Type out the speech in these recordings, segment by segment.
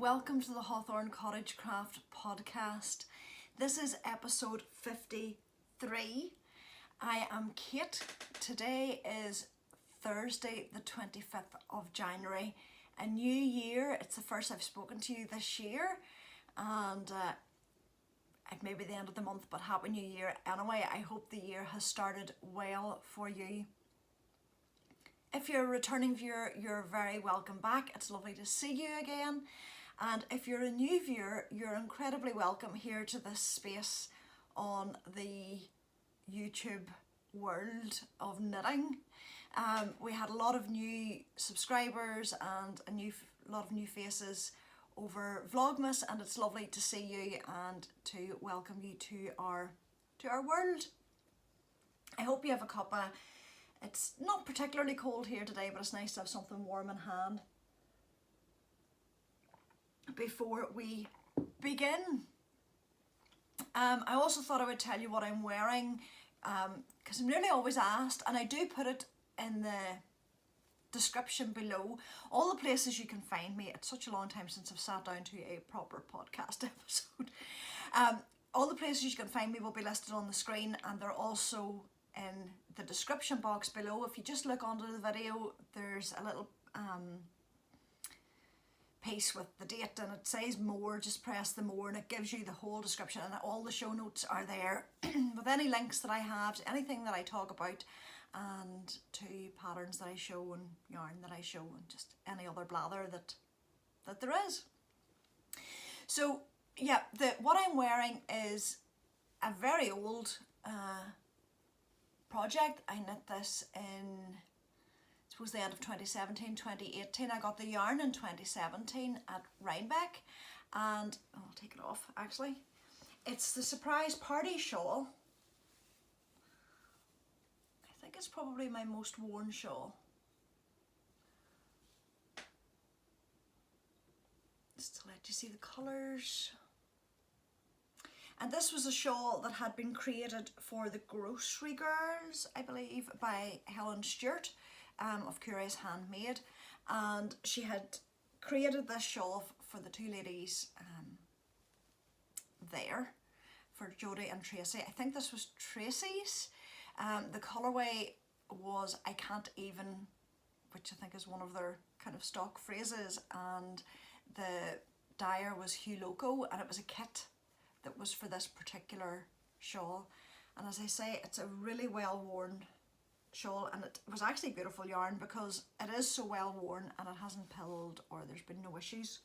welcome to the Hawthorn Cottage Craft podcast. This is episode 53. I am Kate. Today is Thursday the 25th of January. A new year. It's the first I've spoken to you this year, and it may be the end of the month, but Happy New Year anyway. I hope the year has started well for you. If you're a returning viewer, you're very welcome back. It's lovely to see you again. And if you're a new viewer, you're incredibly welcome here to this space on the YouTube world of knitting. We had a lot of new subscribers and a lot of new faces over Vlogmas, and it's lovely to see you and to welcome you to our world. I hope you have a cuppa. It's not particularly cold here today, but it's nice to have something warm in hand before we begin. I also thought I would tell you what I'm wearing, because I'm nearly always asked, and I do put it in the description below, all the places you can find me. It's such a long time since I've sat down to a proper podcast episode. All the places you can find me will be listed on the screen, and they're also in the description box below. If you just look under the video, there's a little piece with the date, and it says more. Just press the more and it gives you the whole description, and all the show notes are there with any links that I have to anything that I talk about, and to patterns that I show and yarn that I show, and just any other blather that there is. So yeah, what I'm wearing is a very old project. I knit this in, I suppose, the end of 2017, 2018. I got the yarn in 2017 at Rhinebeck, and I'll take it off actually. It's the Surprise Party Shawl. I think it's probably my most worn shawl. Just to let you see the colours. And this was a shawl that had been created for the Grocery Girls, I believe, by Helen Stewart of Curious Handmade. And she had created this shawl for the two ladies there, for Jodie and Tracy. I think this was Tracy's. The colourway was I Can't Even, which I think is one of their kind of stock phrases, and the dyer was Hugh Loco, and it was a kit that was for this particular shawl. And as I say, it's a really well worn shawl, and it was actually beautiful yarn because it is so well worn and it hasn't pilled, or there's been no issues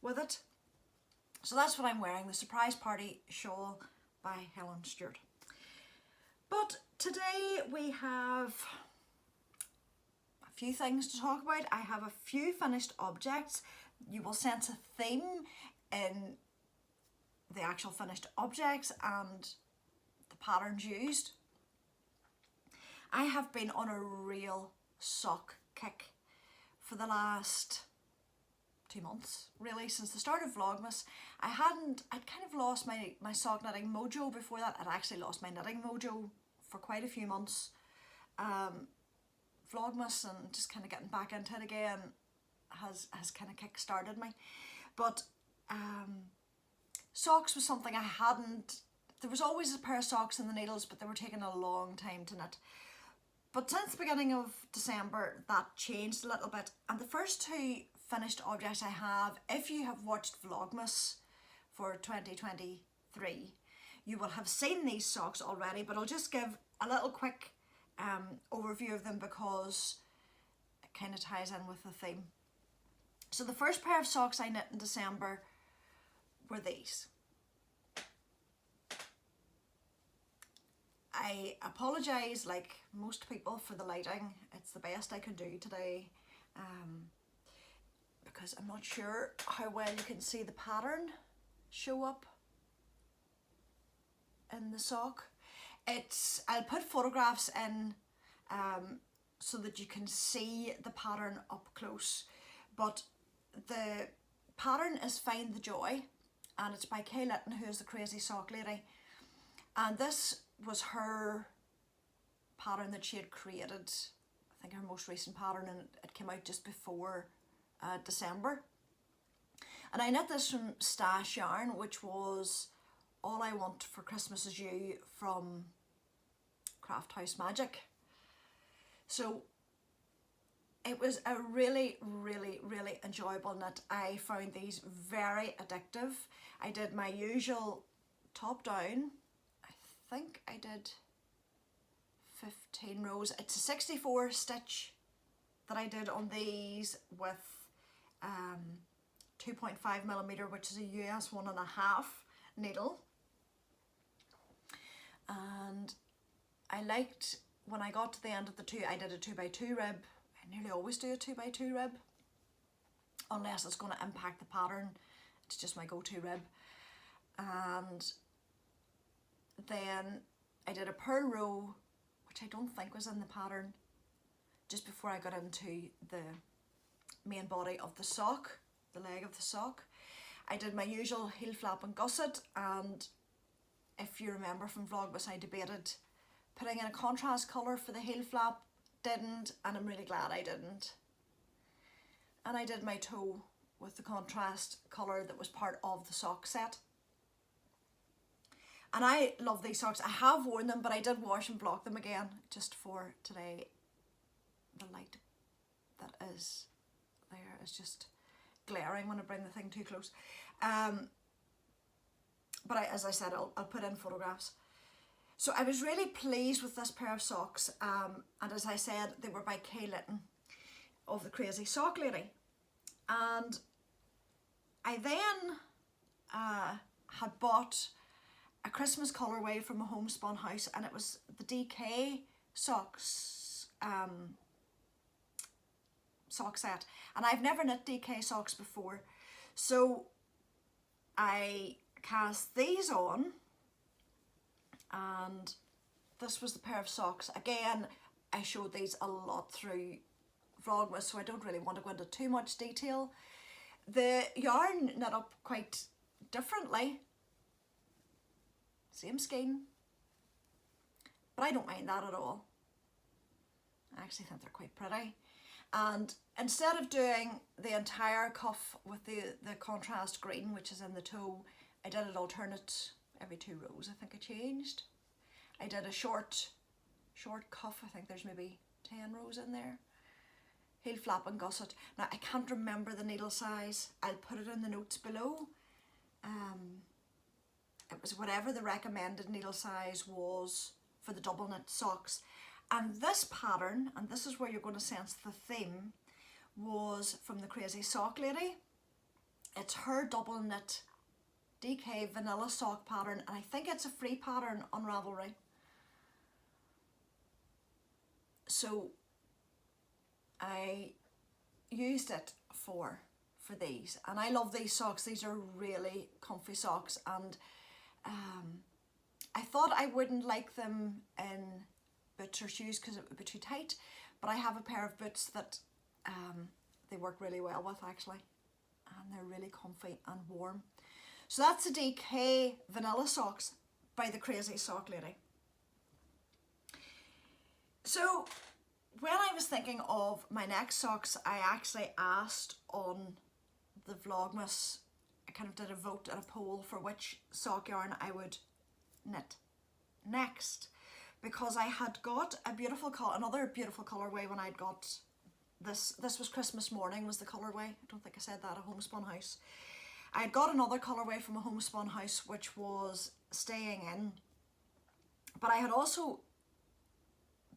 with it. So that's what I'm wearing, the Surprise Party Shawl by Helen Stewart. But today we have a few things to talk about. I have a few finished objects. You will sense a theme in the actual finished objects and the patterns used. I have been on a real sock kick for the last 2 months, really, since the start of Vlogmas. I'd kind of lost my sock knitting mojo before that. I'd actually lost my knitting mojo for quite a few months. Vlogmas and just kind of getting back into it again has kind of kick-started me. But socks was something I hadn't. There was always a pair of socks in the needles, but they were taking a long time to knit. But since the beginning of December, that changed a little bit. And the first two finished objects I have, if you have watched Vlogmas for 2023, you will have seen these socks already, but I'll just give a little quick overview of them because it kind of ties in with the theme. So the first pair of socks I knit in December were these. I apologise, like most people, for the lighting. It's the best I can do today, because I'm not sure how well you can see the pattern show up in the sock. I'll put photographs in so that you can see the pattern up close, but the pattern is Find the Joy, and it's by Kay Litton, who is the Crazy Sock Lady, and this was her pattern that she had created, I think her most recent pattern, and it came out just before December. And I knit this from Stash Yarn, which was All I Want for Christmas Is You from Craft House Magic. So it was a really, really, really enjoyable knit. I found these very addictive. I did my usual top down. I think I did 15 rows. It's a 64 stitch that I did on these with 2.5mm, which is a US 1.5 needle. And I liked, when I got to the end of the two, I did a 2x2 rib. I nearly always do a 2x2 rib, unless it's going to impact the pattern. It's just my go-to rib. And then I did a purl row, which I don't think was in the pattern, just before I got into the main body of the sock, the leg of the sock. I did my usual heel flap and gusset, and if you remember from Vlogmas, I debated putting in a contrast colour for the heel flap, didn't, and I'm really glad I didn't. And I did my toe with the contrast colour that was part of the sock set. And I love these socks. I have worn them, but I did wash and block them again just for today. The light that is there is just glaring when I bring the thing too close. But as I said, I'll put in photographs. So I was really pleased with this pair of socks, and as I said, they were by Kay Litton of the Crazy Sock Lady. And I then had bought a Christmas colourway from a homespun house, and it was the DK socks sock set, and I've never knit DK socks before, so I cast these on. And this was the pair of socks. Again, I showed these a lot through Vlogmas, so I don't really want to go into too much detail. The yarn knit up quite differently. Same skein. But I don't mind that at all. I actually think they're quite pretty. And instead of doing the entire cuff with the contrast green, which is in the toe, I did an alternate every 2 rows. I think I changed. I did a short cuff. I think there's maybe 10 rows in there. Heel flap and gusset. Now I can't remember the needle size. I'll put it in the notes below. It was whatever the recommended needle size was for the double knit socks. And this pattern, and this is where you're going to sense the theme, was from the Crazy Sock Lady. It's her double knit DK vanilla sock pattern, and I think it's a free pattern on Ravelry. So I used it for these, and I love these socks. These are really comfy socks, and I thought I wouldn't like them in boots or shoes because it would be too tight, but I have a pair of boots that they work really well with actually, and they're really comfy and warm. So that's the DK vanilla socks by the Crazy Sock Lady. So when I was thinking of my next socks, I actually asked on the Vlogmas, I kind of did a vote and a poll for which sock yarn I would knit next, because I had got a beautiful another beautiful colourway when I'd got this was Christmas Morning was the colourway. I don't think I said that, a homespun house. I had got another colourway from a homespun house which was Staying In, but I had also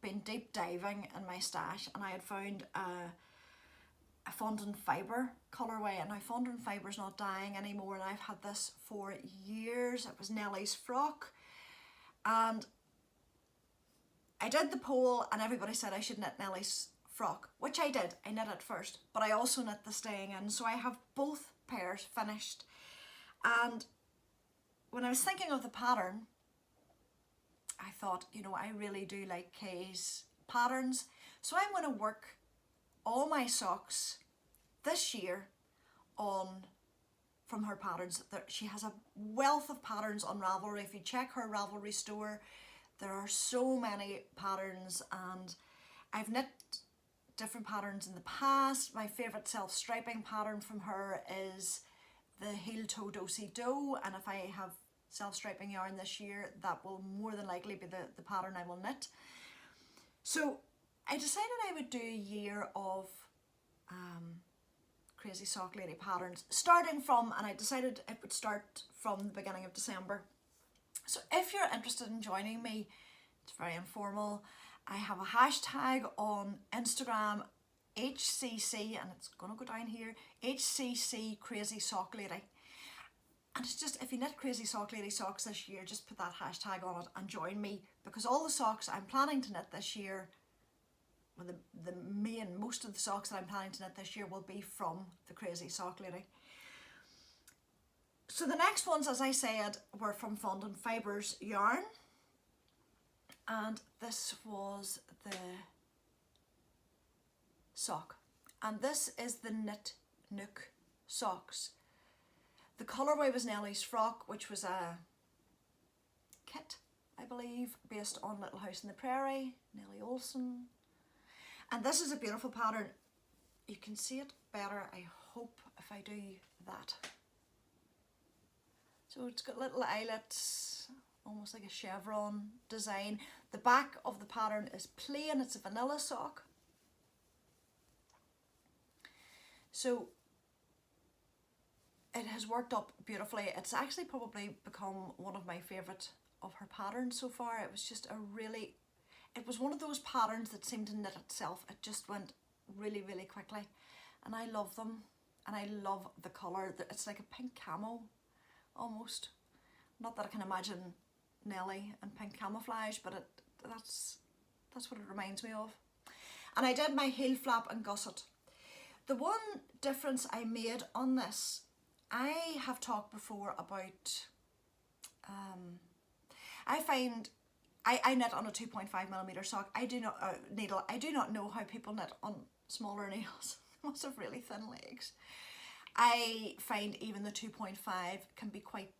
been deep diving in my stash, and I had found a Fondant Fibre colourway, and now Fondant Fibre's not dying anymore, and I've had this for years. It was Nellie's Frock, and I did the poll and everybody said I should knit Nellie's Frock, which I did. I knit it first, but I also knit the Staying In, so I have both pairs finished. And when I was thinking of the pattern, I thought, you know, I really do like Kay's patterns, so I'm going to work all my socks this year from her patterns. She has a wealth of patterns on Ravelry. If you check her Ravelry store, there are so many patterns, and I've knit different patterns in the past. My favourite self-striping pattern from her is the heel toe do-si-do, and if I have self-striping yarn this year, that will more than likely be the pattern I will knit. So I decided I would do a year of Crazy Sock Lady patterns, starting from, and I decided it would start from the beginning of December. So if you're interested in joining me, it's very informal. I have a hashtag on Instagram, HCC, and it's gonna go down here, HCC Crazy Sock Lady. And it's just, if you knit Crazy Sock Lady socks this year, just put that hashtag on it and join me, because all the socks I'm planning to knit this year, well, most of the socks that I'm planning to knit this year will be from the Crazy Sock Lady. So the next ones, as I said, were from Fondant Fibre's yarn. And this was the sock. And this is the Knit Nook socks. The colourway was Nellie's Frock, which was a kit, I believe, based on Little House on the Prairie, Nellie Olson. And this is a beautiful pattern. You can see it better, I hope, if I do that. So it's got little eyelets, almost like a chevron design. The back of the pattern is plain, it's a vanilla sock. So it has worked up beautifully. It's actually probably become one of my favourite of her patterns so far. It was just it was one of those patterns that seemed to knit itself. It just went really, really quickly. And I love them. And I love the colour. It's like a pink camo, almost. Not that I can imagine Nellie and pink camouflage, but that's what it reminds me of. And I did my heel flap and gusset. The one difference I made on this, I have talked before about, I find, I knit on a 2.5mm sock. I do not, needle, I do not know how people knit on smaller needles. They must have really thin legs. I find even the 2.5 can be quite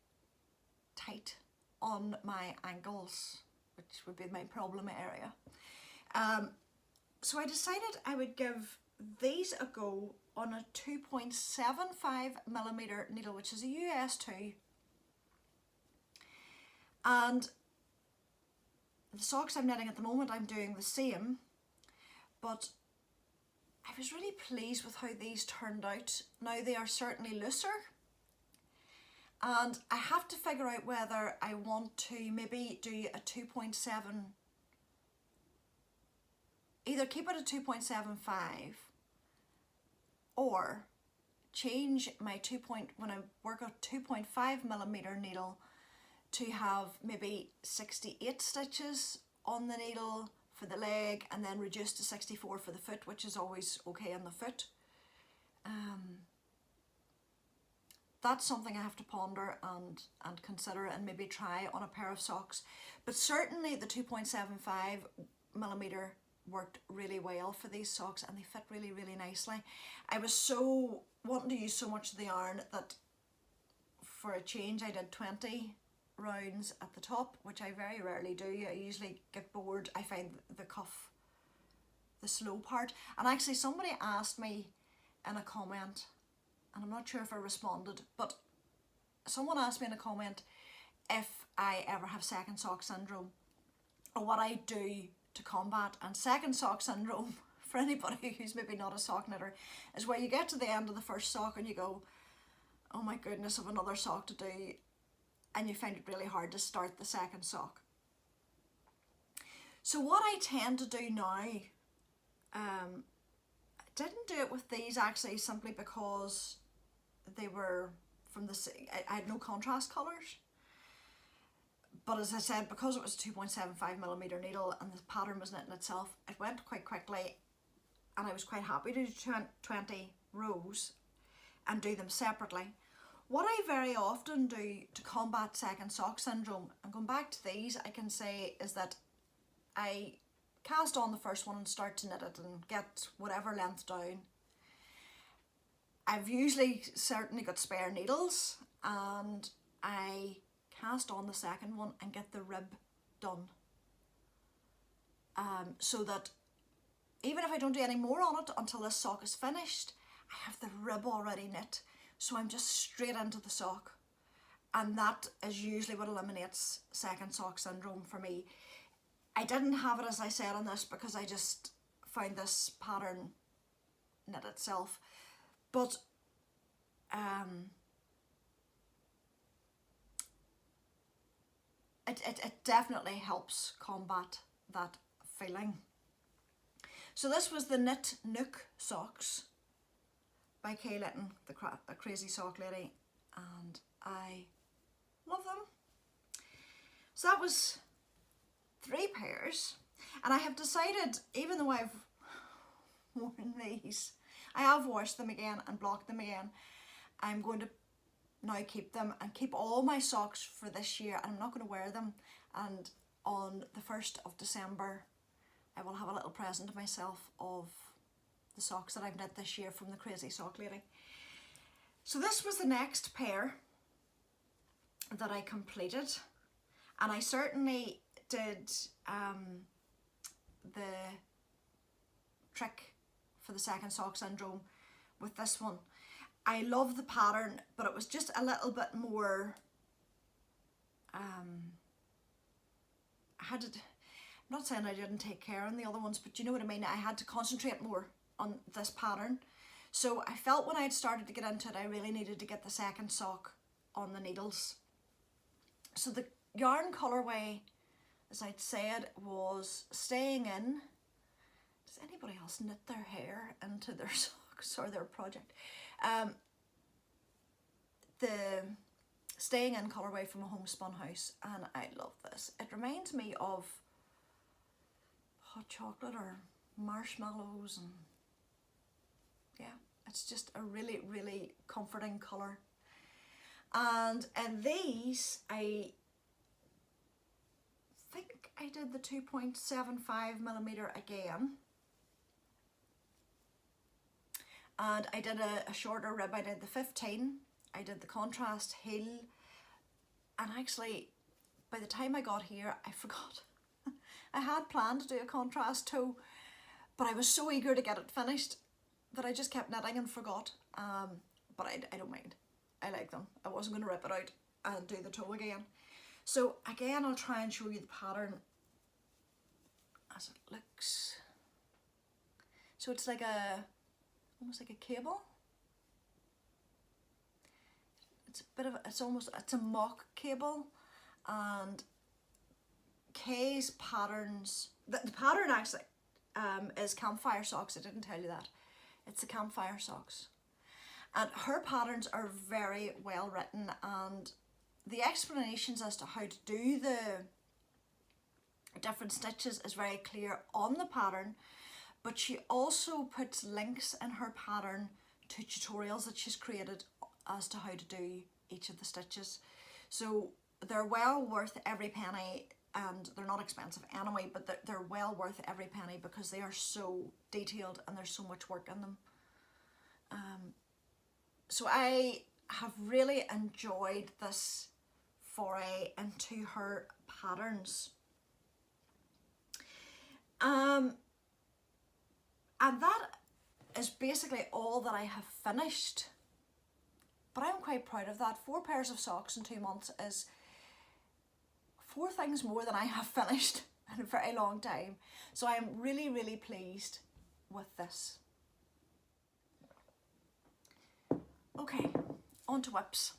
tight on my ankles, which would be my problem area. So I decided I would give these a go on a 2.75mm needle, which is a US 2. And the socks I'm knitting at the moment, I'm doing the same, but I was really pleased with how these turned out. Now they are certainly looser, and I have to figure out whether I want to maybe do a 2.7, either keep it at 2.75 or change my when I work a 2.5mm needle to have maybe 68 stitches on the needle for the leg, and then reduce to 64 for the foot, which is always okay on the foot. That's something I have to ponder and consider and maybe try on a pair of socks. But certainly the 2.75mm worked really well for these socks, and they fit really, really nicely. I was so wanting to use so much of the yarn that for a change I did 20 rounds at the top, which I very rarely do. I usually get bored. I find the cuff the slow part. And actually somebody asked me in a comment, and I'm not sure if I responded, but someone asked me in a comment if I ever have second sock syndrome or what I do to combat. And second sock syndrome, for anybody who's maybe not a sock knitter, is where you get to the end of the first sock and you go, oh my goodness, I've another sock to do, and you find it really hard to start the second sock. So what I tend to do now, I didn't do it with these actually simply because they were from the, I had no contrast colours. But as I said, because it was a 2.75mm needle and the pattern was knitting itself, it went quite quickly, and I was quite happy to do 20 rows and do them separately. What I very often do to combat second sock syndrome, and going back to these, I can say, is that I cast on the first one and start to knit it and get whatever length down. I've usually certainly got spare needles, and I cast on the second one and get the rib done. So that even if I don't do any more on it until this sock is finished, I have the rib already knit, So I'm just straight into the sock. And that is usually what eliminates second sock syndrome for me. I didn't have it, as I said, on this because I just found this pattern knit itself. But it definitely helps combat that feeling. So this was the Knit Nook socks by Kay Litton, the crazy sock lady, and I love them. So that was 3 pairs, and I have decided, even though I've worn these, I have washed them again and blocked them again, I'm going to now keep them and keep all my socks for this year, and I'm not going to wear them. And on the 1st of December I will have a little present to myself of the socks that I've knit this year from the crazy sock lady. So this was the next pair that I completed, and I certainly did the trick for the second sock syndrome with this one. I love the pattern, but it was just a little bit more, I'm not saying I didn't take care on the other ones, but you know what I mean, I had to concentrate more on this pattern. So I felt when I'd started to get into it, I really needed to get the second sock on the needles. So the yarn colourway, as I'd said, was Staying In. Does anybody else knit their hair into their socks or their project? The Staying In colourway from a Homespun House, and I love this. It reminds me of hot chocolate or marshmallows, and yeah, it's just a really, really comforting colour. And in these, I think I did the 2.75mm again. And I did a shorter rib. I did the 15. I did the contrast heel. And actually, by the time I got here, I forgot. I had planned to do a contrast toe, but I was so eager to get it finished that I just kept knitting and forgot. But I don't mind. I like them. I wasn't going to rip it out and do the toe again. So again, I'll try and show you the pattern as it looks. So it's like almost like a cable. It's a bit of, it's a mock cable, and Kay's patterns, the pattern actually is campfire socks. I didn't tell you that. It's the campfire socks. And her patterns are very well written, and the explanations as to how to do the different stitches is very clear on the pattern, but she also puts links in her pattern to tutorials that she's created as to how to do each of the stitches. So they're well worth every penny, and they're not expensive anyway, but they're well worth every penny because they are so detailed and there's so much work in them. So I have really enjoyed this foray into her patterns. And that is basically all that I have finished. But I'm quite proud of that. 4 pairs of socks in 2 months is 4 things more than I have finished in a very long time. So I'm really, really pleased with this. Okay, on to whips.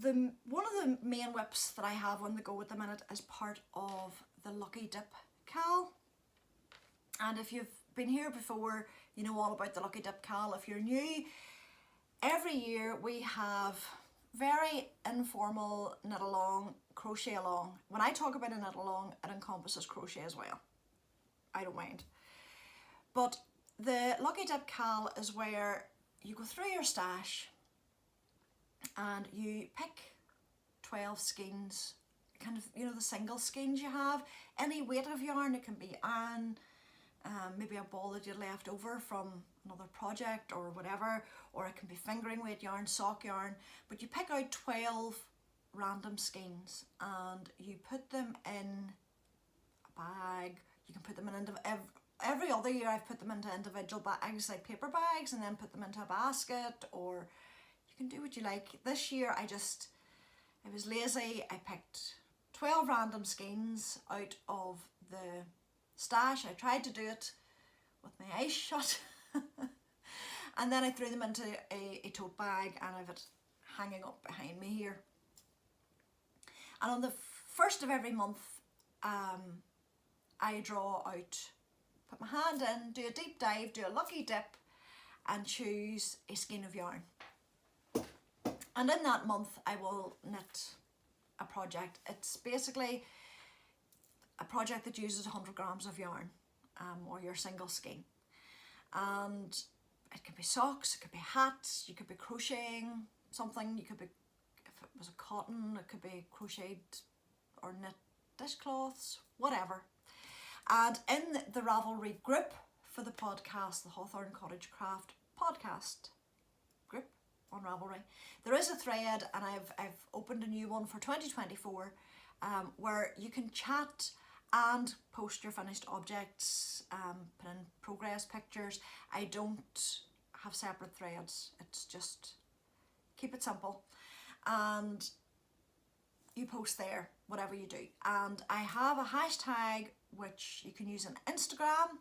One of the main whips that I have on the go at the minute is part of the Lucky Dip KAL. And if you've been here before, you know all about the Lucky Dip KAL. If you're new, every year we have very informal knit along, crochet along. When I talk about a knit along, it encompasses crochet as well. I don't mind. But the Lucky Dip KAL is where you go through your stash and you pick 12 skeins, kind of, you know, the single skeins you have, any weight of yarn. It can be iron, maybe a ball that you left over from another project or whatever, or it can be fingering weight yarn, sock yarn, but you pick out 12 random skeins and you put them in a bag. You can put them in every other year I've put them into individual bags, like paper bags, and then put them into a basket, or you can do what you like. This year I was lazy. I picked 12 random skeins out of the stash. I tried to do it with my eyes shut. And then I threw them into a tote bag, and I have it hanging up behind me here. And on the first of every month, I draw out, put my hand in, do a deep dive, do a lucky dip, and choose a skein of yarn. And in that month, I will knit a project. It's basically a project that uses 100 grams of yarn, or your single skein. And it could be socks, it could be hats, you could be crocheting something, you could be, if it was a cotton, it could be crocheted or knit dishcloths, whatever. And in the Ravelry group for the podcast, the Hawthorn Cottage Craft podcast group on Ravelry, there is a thread, and I've opened a new one for 2024, where you can chat and post your finished objects, put in progress pictures. I don't have separate threads. It's just keep it simple, and you post there whatever you do. And I have a hashtag which you can use on Instagram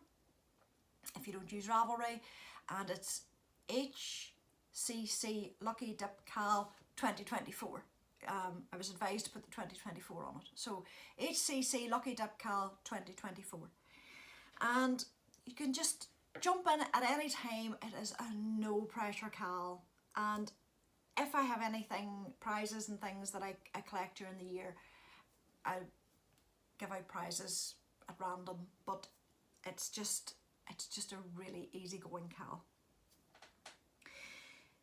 if you don't use Ravelry, and it's HCC Lucky Dip KAL 2024. I was advised to put the 2024 on it. So HCC Lucky Dip KAL 2024. And you can just jump in at any time. It is a no pressure KAL. And if I have anything, prizes and things that I collect during the year, I give out prizes at random. But it's just a really easygoing KAL.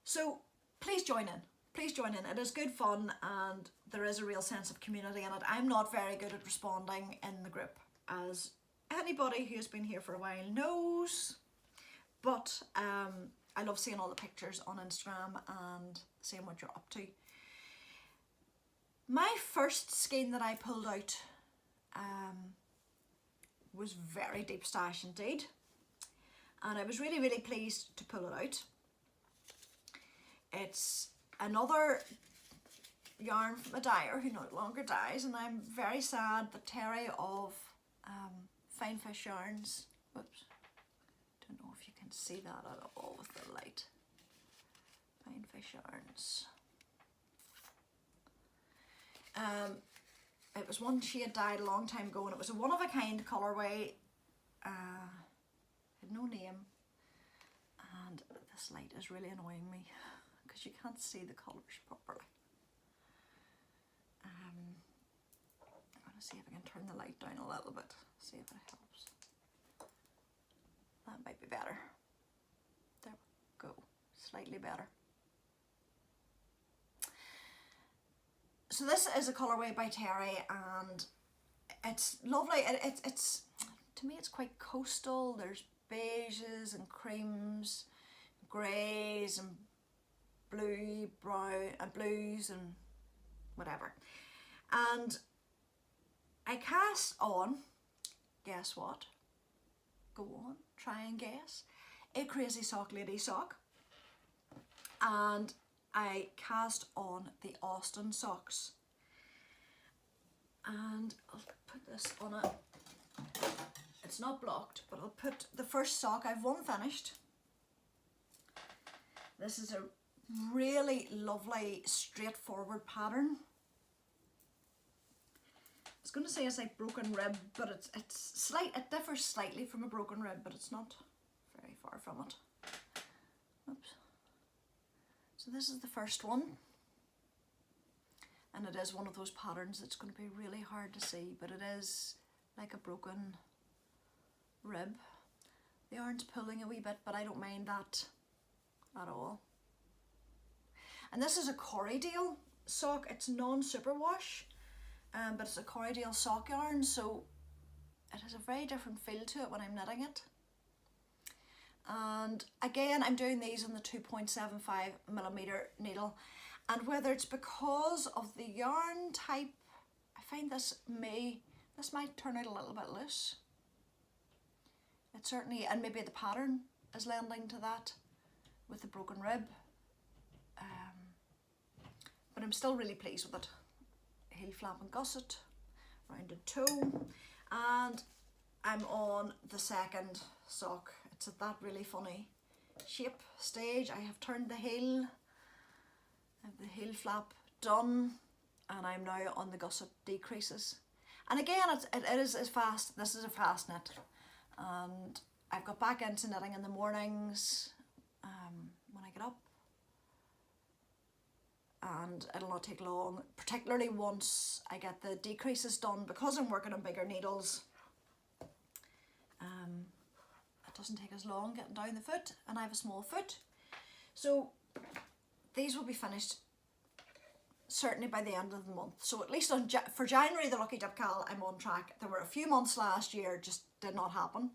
So please join in. Please join in. It is good fun, and there is a real sense of community in it. I'm not very good at responding in the group, as anybody who's been here for a while knows, but I love seeing all the pictures on Instagram and seeing what you're up to. My first skein that I pulled out was very deep stash indeed, and I was really, really pleased to pull it out. It's another yarn from a dyer who no longer dyes, and I'm very sad that Terry of Fine Fish Yarns, whoops, don't know if you can see that at all with the light. Fine Fish Yarns. It was one she had dyed a long time ago, and it was a one-of-a-kind colourway. Had no name, and this light is really annoying me because you can't see the colours properly. I'm going to see if I can turn the light down a little bit, see if it helps. That might be better. There we go, slightly better. So this is a colourway by Terry, and it's lovely. It's to me it's quite coastal. There's beiges and creams, greys and blue, brown and blues and whatever. And I cast on, guess what? Go on, try and guess. A Crazy Sock Lady sock. And I cast on the Austin socks. And I'll put this on a, it's not blocked, but I'll put the first sock. I've one finished. This is a really lovely straightforward pattern. I was going to say it's like broken rib, but it's slight. It differs slightly from a broken rib, but it's not very far from it. Oops. So this is the first one, and it is one of those patterns that's going to be really hard to see, but it is like a broken rib. The yarn's pulling a wee bit, but I don't mind that at all. And this is a Corriedale sock. It's non-superwash, but it's a Corriedale sock yarn, so it has a very different feel to it when I'm knitting it. And again, I'm doing these on the 2.75mm needle, and whether it's because of the yarn type, I find this might turn out a little bit loose. It certainly, and maybe the pattern is lending to that with the broken rib. But I'm still really pleased with it. Heel flap and gusset, rounded toe, and I'm on the second sock. It's at that really funny shape stage. I have turned the heel, I have the heel flap done, and I'm now on the gusset decreases. And again, it is fast. This is a fast knit, and I've got back into knitting in the mornings when I get up. And it'll not take long, particularly once I get the decreases done, because I'm working on bigger needles. It doesn't take as long getting down the foot, and I have a small foot. So these will be finished certainly by the end of the month. So at least for January, the Lucky Dip KAL, I'm on track. There were a few months last year just did not happen.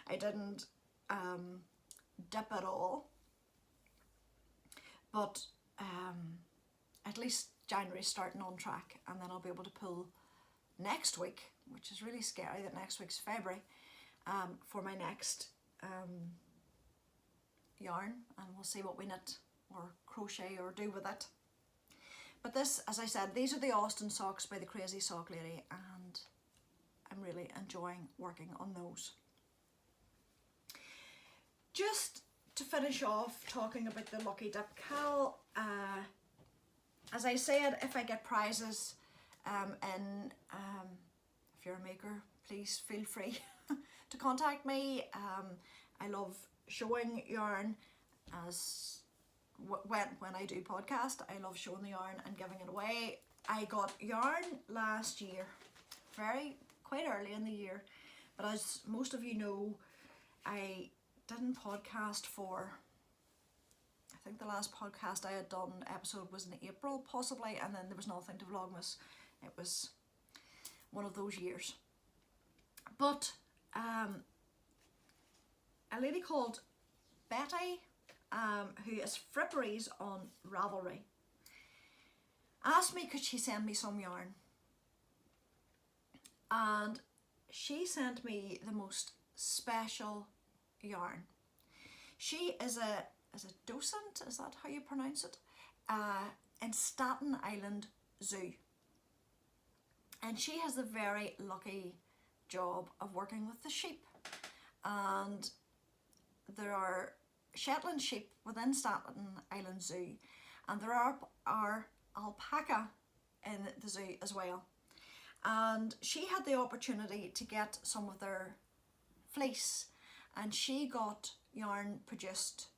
I didn't dip at all. But at least January's starting on track, and then I'll be able to pull next week, which is really scary that next week's February, for my next yarn, and we'll see what we knit or crochet or do with it. But this, as I said, these are the Austin socks by the Crazy Sock Lady, and I'm really enjoying working on those. Just to finish off talking about the Lucky Dip KAL, as I said, if I get prizes if you're a maker, please feel free to contact me. I love showing yarn, as when I do podcast, I love showing the yarn and giving it away. I got yarn last year, quite early in the year, but as most of you know, I didn't podcast for, I think the last podcast I had done episode was in April possibly, and then there was nothing to Vlogmas. It was one of those years. But a lady called Betty, who is Fripperies on Ravelry, asked me could she send me some yarn, and she sent me the most special yarn. She is a docent, is that how you pronounce it, in Staten Island Zoo, and she has the very lucky job of working with the sheep, and there are Shetland sheep within Staten Island Zoo, and there are alpaca in the zoo as well, and she had the opportunity to get some of their fleece, and she got yarn produced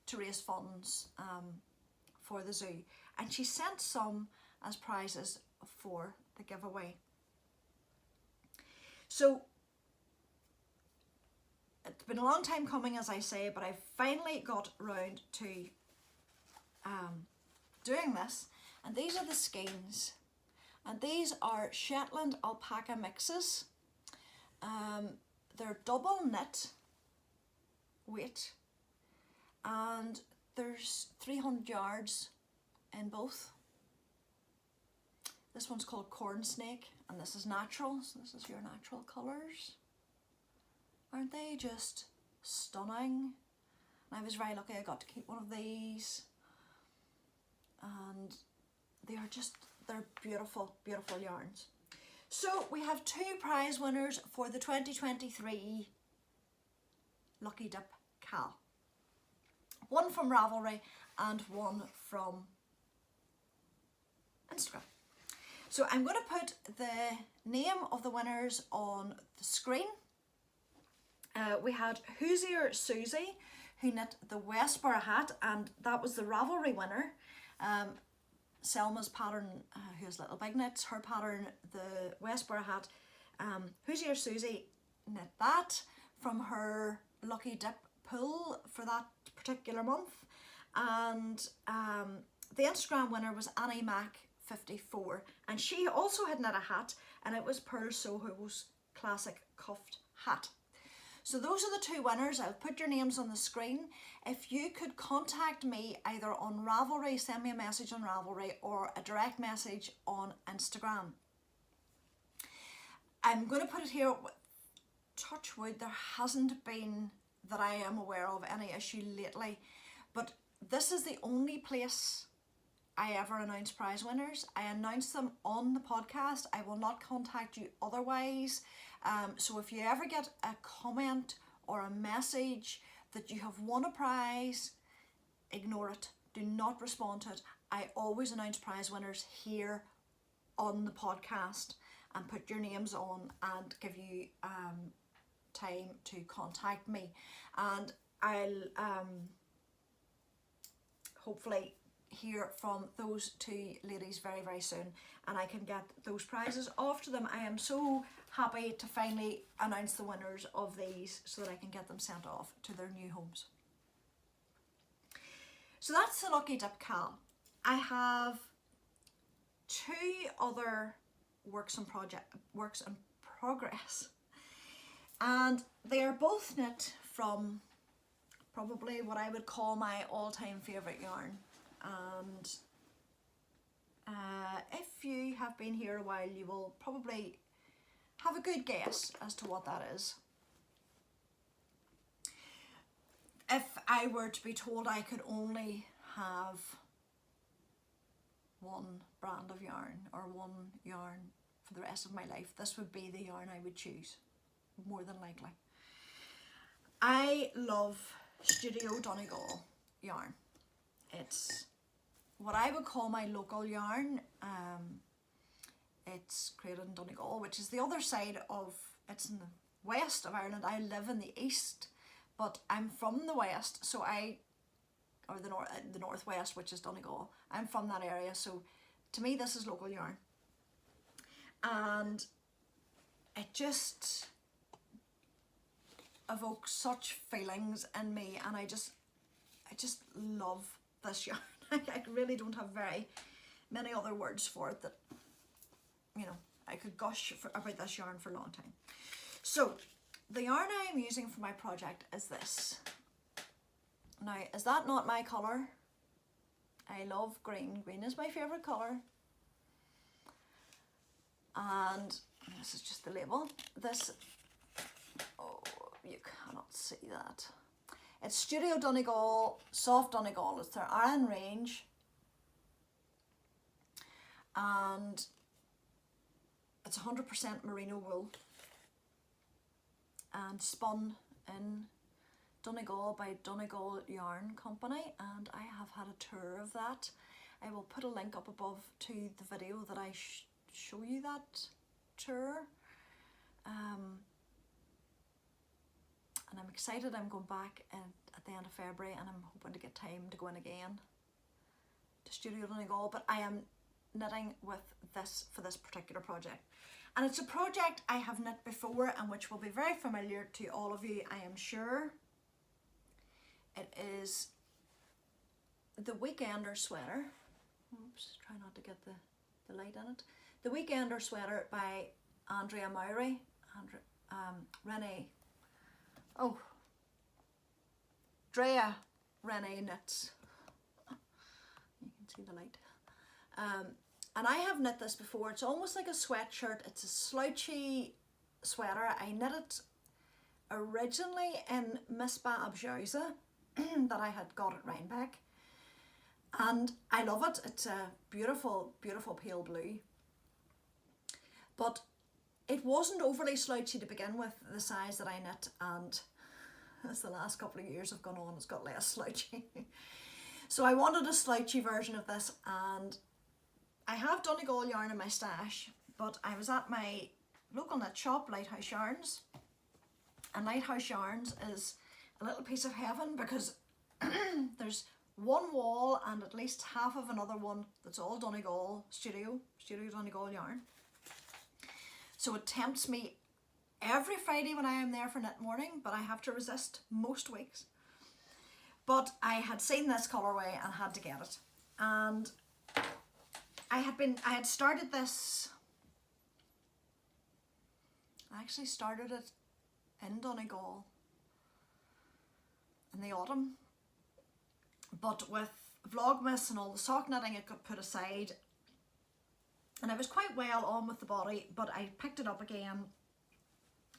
to raise funds for the zoo, and she sent some as prizes for the giveaway. So it's been a long time coming, as I say, but I finally got round to doing this, and these are the skeins, and these are Shetland alpaca mixes. They're double knit weight, and there's 300 yards in both. This one's called Corn Snake, and this is natural, so this is your natural colours. Aren't they just stunning? And I was very lucky I got to keep one of these, and they're beautiful, beautiful yarns. So we have two prize winners for the 2023 Lucky Dip KAL. One from Ravelry and one from Instagram. So I'm going to put the name of the winners on the screen. We had Hoosier Susie, who knit the Westboro hat, and that was the Ravelry winner. Selma's pattern, who has Little Big Knits, her pattern, the Westboro hat. Hoosier Susie knit that from her Lucky Dip pull for that particular month, and the Instagram winner was Annie Mac 54, and she also had knit a hat, and it was Pearl Soho's classic cuffed hat. So those are the two winners. I'll put your names on the screen. If you could contact me either on Ravelry, send me a message on Ravelry, or a direct message on Instagram. I'm going to put it here. touch wood, there hasn't been, that I am aware of, any issue lately, but this is the only place I ever announce prize winners. I announce them on the podcast. I will not contact you otherwise. So if you ever get a comment or a message that you have won a prize, ignore it. Do not respond to it. I always announce prize winners here on the podcast and put your names on and give you time to contact me. And I'll hopefully hear from those two ladies very, very soon, and I can get those prizes off to them. I am so happy to finally announce the winners of these so that I can get them sent off to their new homes. So that's the Lucky Dip KAL. I have two other works in progress, and they are both knit from probably what I would call my all-time favourite yarn. And if you have been here a while, you will probably have a good guess as to what that is. If I were to be told I could only have one brand of yarn or one yarn for the rest of my life, this would be the yarn I would choose, more than likely. I love Studio Donegal yarn. It's what I would call my local yarn. It's created in Donegal, which is the other side of, it's in the west of Ireland. I live in the east, but I'm from the west, so or the northwest, which is Donegal. I'm from that area, so to me this is local yarn. And it just evokes such feelings in me, and I just love this yarn. I really don't have very many other words for it that, you know, I could gush about this yarn for a long time. So the yarn I am using for my project is this. Now, is that not my colour? I love green. Green is my favourite colour. And this is just the label. This, oh, you cannot see that. It's Studio Donegal, Soft Donegal. It's their Aran range. And it's 100% merino wool. And spun in Donegal by Donegal Yarn Company. And I have had a tour of that. I will put a link up above to the video that I show you that tour. And I'm excited. I'm going back at the end of February, and I'm hoping to get time to go in again to Studio Donegal. But I am knitting with this for this particular project, and it's a project I have knit before and which will be very familiar to all of you, I am sure. It is the Weekender sweater. Oops, try not to get the light in it. The Weekender sweater by Andrea Mowry, Drea Renee knits. You can see the light. And I have knit this before. It's almost like a sweatshirt. It's a slouchy sweater. I knit it originally in Miss Bab's Jauza that I had got at Rhinebeck. And I love it. It's a beautiful, beautiful pale blue. But it wasn't overly slouchy to begin with, the size that I knit, and as the last couple of years have gone on, it's got less slouchy. So I wanted a slouchy version of this, and I have Donegal yarn in my stash, but I was at my local knit shop, Lighthouse Yarns, and Lighthouse Yarns is a little piece of heaven because there's one wall and at least half of another one that's all Donegal, Studio Donegal yarn. So it tempts me every Friday when I am there for knit morning, but I have to resist most weeks. But I had seen this colourway and had to get it. And I had started this, I actually started it in Donegal in the autumn. But with Vlogmas and all the sock knitting, it got put aside. And I was quite well on with the body, but I picked it up again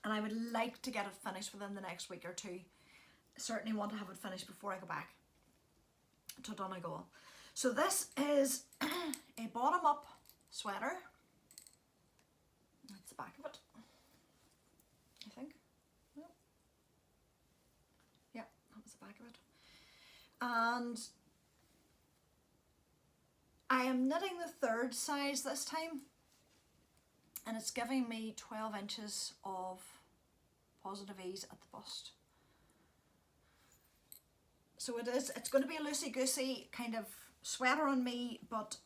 and I would like to get it finished within the next week or two. I certainly want to have it finished before I go back to Donegal. So this is a bottom up sweater. That's the back of it, I think. Yeah, that was the back of it. And I am knitting the 3rd size this time, and it's giving me 12 inches of positive ease at the bust. So it's going to be a loosey-goosey kind of sweater on me, but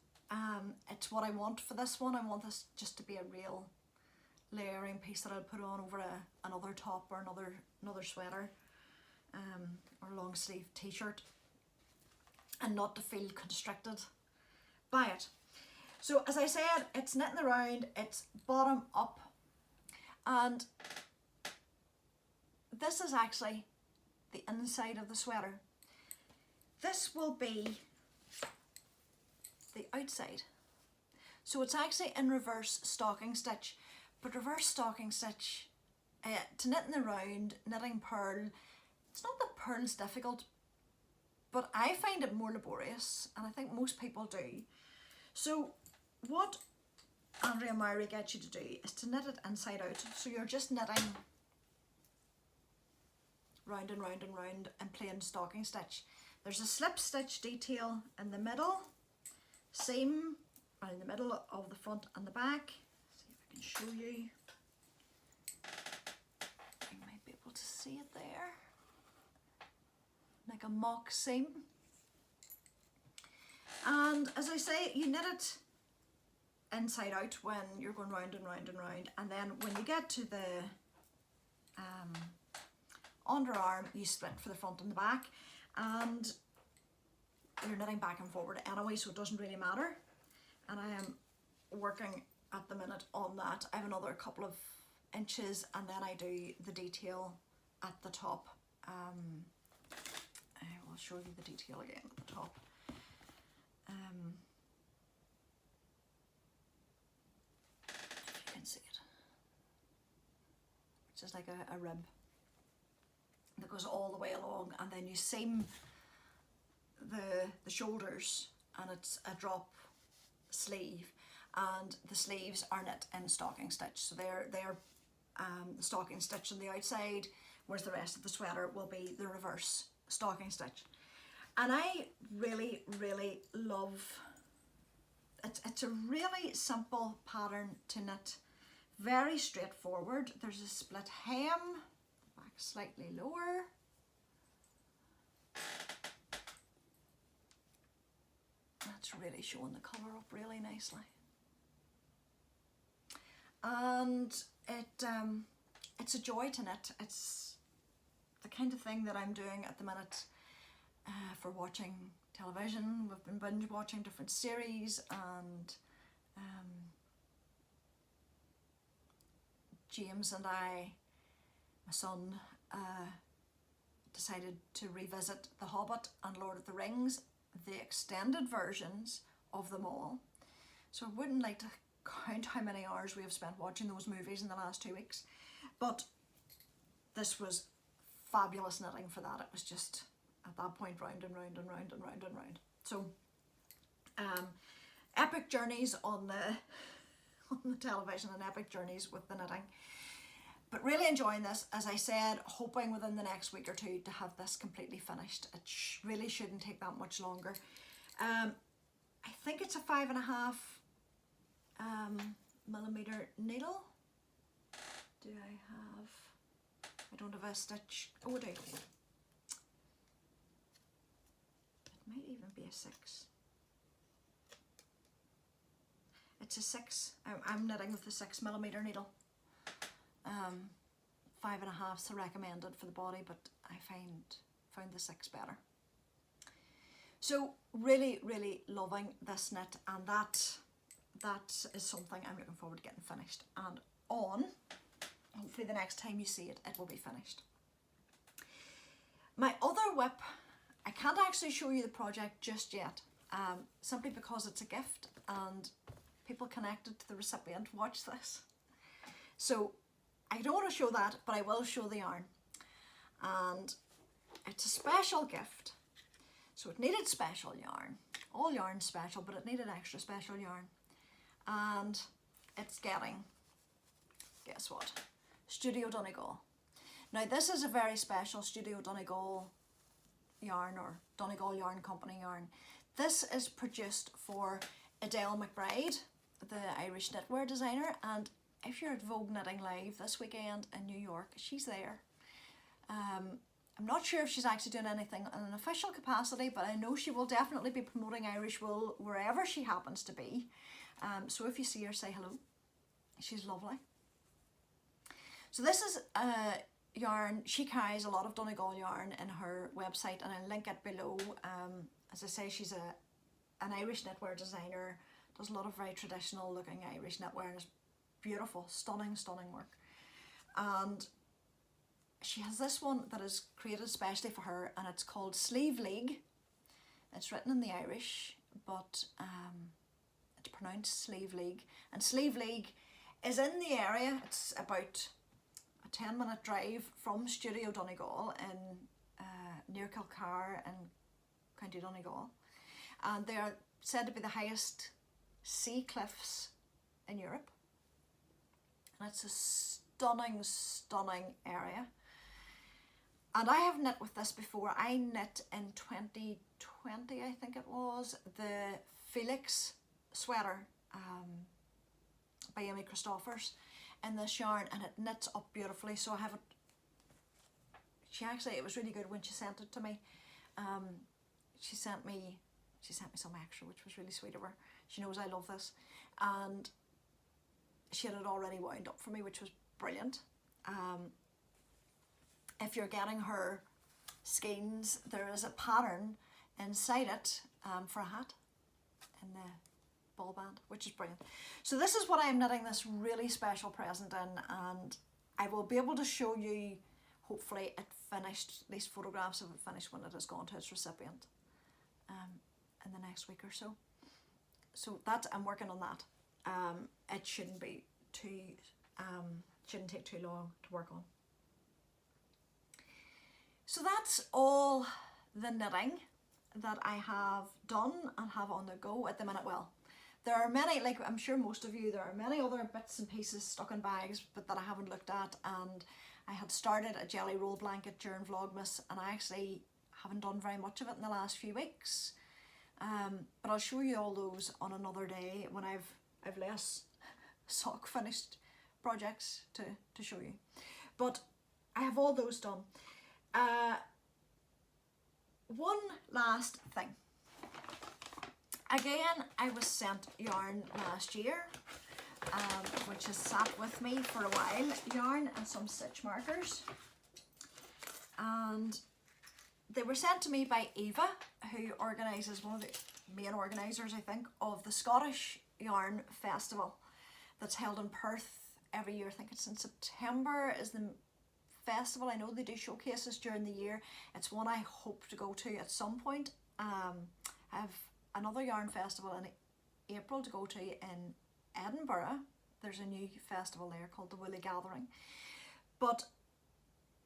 it's what I want for this one. I want this just to be a real layering piece that I'll put on over another top or another sweater, or long sleeve t-shirt, and not to feel constricted by it. So as I said, it's knitting around, it's bottom up, and this is actually the inside of the sweater. This will be the outside. So it's actually in reverse stocking stitch, but reverse stocking stitch, to knitting around, knitting purl, it's not that purl's difficult, but I find it more laborious, and I think most people do. So what Andrea Mowry gets you to do is to knit it inside out. So you're just knitting round and round and round in plain stocking stitch. There's a slip stitch detail in the middle, seam in the middle of the front and the back. See if I can show you. You might be able to see it there. Like a mock seam. And as I say, you knit it inside out when you're going round and round and round, and then when you get to the underarm, you split for the front and the back, and you're knitting back and forward anyway, so it doesn't really matter. And I am working at the minute on that. I have another couple of inches, and then I do the detail at the top. I will show you the detail again at the top. If you can see it, it's just like a rib that goes all the way along, and then you seam the shoulders, and it's a drop sleeve, and the sleeves are knit in stocking stitch. So they're the stocking stitch on the outside, whereas the rest of the sweater will be the reverse stocking stitch. And I really, really love it. It's a really simple pattern to knit, very straightforward. There's a split hem, back slightly lower. That's really showing the colour up really nicely. And it's a joy to knit. It's the kind of thing that I'm doing at the minute for watching television. We've been binge watching different series, and James and I, my son, decided to revisit The Hobbit and Lord of the Rings, the extended versions of them all. So I wouldn't like to count how many hours we have spent watching those movies in the last 2 weeks, but this was fabulous knitting for that. It was just at that point round and round and round and round and round. So epic journeys on the television, and epic journeys with the knitting. But really enjoying this, as I said, hoping within the next week or two to have this completely finished. It really shouldn't take that much longer. I think it's a 5.5 millimeter needle. Do I have? I don't have a stitch. Oh, I do. It might even be a 6. It's a 6. I'm knitting with a 6 millimeter needle. 5.5's the recommended for the body, but I found the 6 better. So really, really loving this knit, and that is something I'm looking forward to getting finished and on. Hopefully the next time you see it, it will be finished. My other whip, I can't actually show you the project just yet, simply because it's a gift and people connected to the recipient watch this. So I don't want to show that, but I will show the yarn. And it's a special gift. So it needed special yarn. All yarn's special, but it needed extra special yarn. And it's getting, guess what? Studio Donegal. Now this is a very special Studio Donegal yarn, or Donegal Yarn Company yarn. This is produced for Adele McBride, the Irish knitwear designer, and if you're at Vogue Knitting Live this weekend in New York, she's there. I'm not sure if she's actually doing anything in an official capacity, but I know she will definitely be promoting Irish wool wherever she happens to be. So if you see her, say hello. She's lovely. So this is yarn. She carries a lot of Donegal yarn in her website, and I'll link it below. As I say, she's an Irish knitwear designer, does a lot of very traditional looking Irish knitwear, and it's beautiful, stunning, stunning work. And she has this one that is created especially for her, and it's called Sleeve League. It's written in the Irish, but it's pronounced Sleeve League. And Sleeve League is in the area. It's about a 10-minute drive from Studio Donegal in near Kilcar in County Donegal. And they are said to be the highest sea cliffs in Europe. And it's a stunning, stunning area. And I have knit with this before. I knit in 2020, I think it was, the Felix sweater by Amy Christophers in this yarn, and it knits up beautifully. So I have it. It was really good when she sent it to me. She sent me some extra, which was really sweet of her. She knows I love this, and she had it already wound up for me, which was brilliant. If you're getting her skeins, there is a pattern inside it for a hat in the ball band, which is brilliant. So this is what I'm knitting this really special present in, and I will be able to show you, hopefully, it finished, at least photographs of it finished when it has gone to its recipient in the next week or so. So that, I'm working on that. It shouldn't be too, shouldn't take too long to work on. So that's all the knitting that I have done and have on the go at the minute. Well, there are many, like I'm sure most of you, there are many other bits and pieces stuck in bags, but that I haven't looked at. And I had started a jelly roll blanket during Vlogmas, and I actually haven't done very much of it in the last few weeks. But I'll show you all those on another day when I've less sock finished projects to show you. But I have all those done. One last thing. Again, I was sent yarn last year, which has sat with me for a while. Yarn and some stitch markers. And they were sent to me by Eva, who organises, one of the main organisers, I think, of the Scottish Yarn Festival that's held in Perth every year. I think it's in September is the festival. I know they do showcases during the year. It's one I hope to go to at some point. I have another yarn festival in April to go to in Edinburgh. There's a new festival there called the Woolly Gathering. But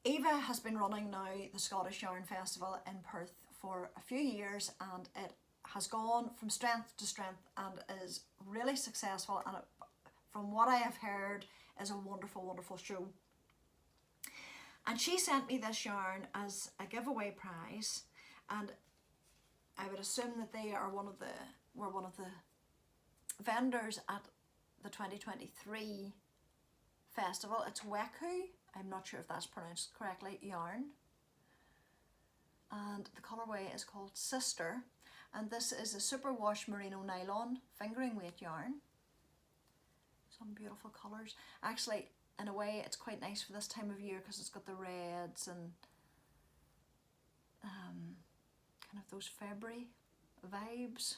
Eva has been running now the Scottish Yarn Festival in Perth for a few years, and it has gone from strength to strength and is really successful, and it, from what I have heard, is a wonderful, wonderful show. And she sent me this yarn as a giveaway prize, and I would assume that they are were one of the vendors at the 2023 festival. It's OOAk, I'm not sure if that's pronounced correctly, yarn. And the colourway is called Sister, and this is a superwash merino nylon fingering weight yarn. Some beautiful colours. Actually, in a way, it's quite nice for this time of year because it's got the reds and kind of those February vibes,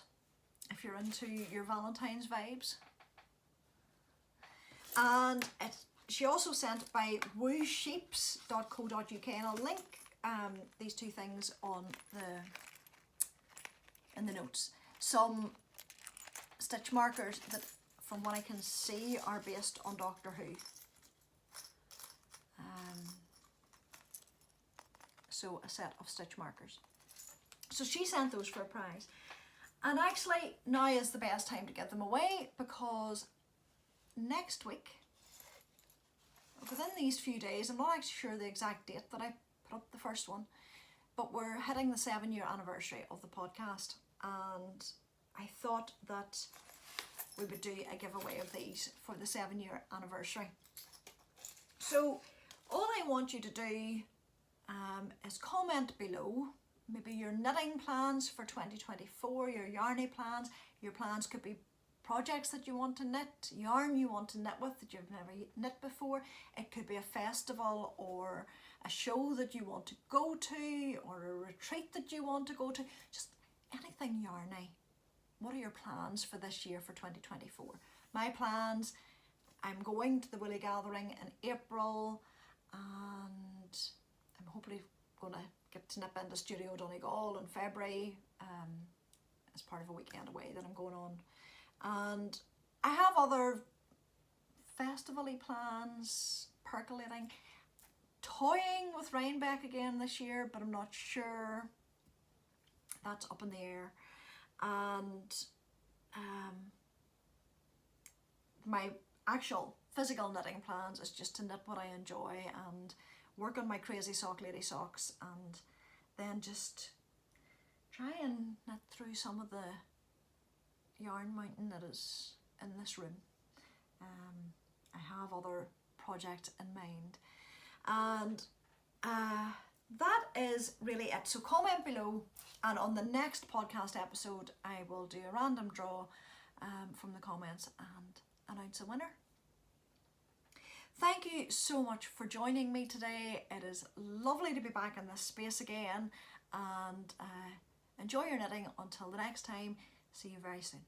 if you're into your Valentine's vibes. And she also sent by woosheeps.co.uk, and I'll link these two things on in the notes. Some stitch markers that, from what I can see, are based on Doctor Who. so a set of stitch markers. So she sent those for a prize. And actually now is the best time to give them away, because next week, within these few days, I'm not actually sure the exact date that I put up the first one, but we're hitting the 7-year anniversary of the podcast, and I thought that we would do a giveaway of these for the 7-year anniversary. So all I want you to do is comment below maybe your knitting plans for 2024, your yarny plans. Your plans could be projects that you want to knit, yarn you want to knit with that you've never knit before. It could be a festival or a show that you want to go to, or a retreat that you want to go to, just anything yarny. What are your plans for this year, for 2024? My plans, I'm going to the Woolly Gathering in April, and I'm hopefully going to get to nip into Studio Donegal in February as part of a weekend away that I'm going on. And I have other festival-y plans percolating. Toying with Rhinebeck again this year, but I'm not sure. That's up in the air. And my actual physical knitting plans is just to knit what I enjoy and work on my crazy sock lady socks, and then just try and knit through some of the yarn mountain that is in this room. I have other projects in mind, and that is really it. So comment below, and on the next podcast episode I will do a random draw from the comments and announce a winner. Thank you so much for joining me today. It is lovely to be back in this space again, and enjoy your knitting until the next time. See you very soon.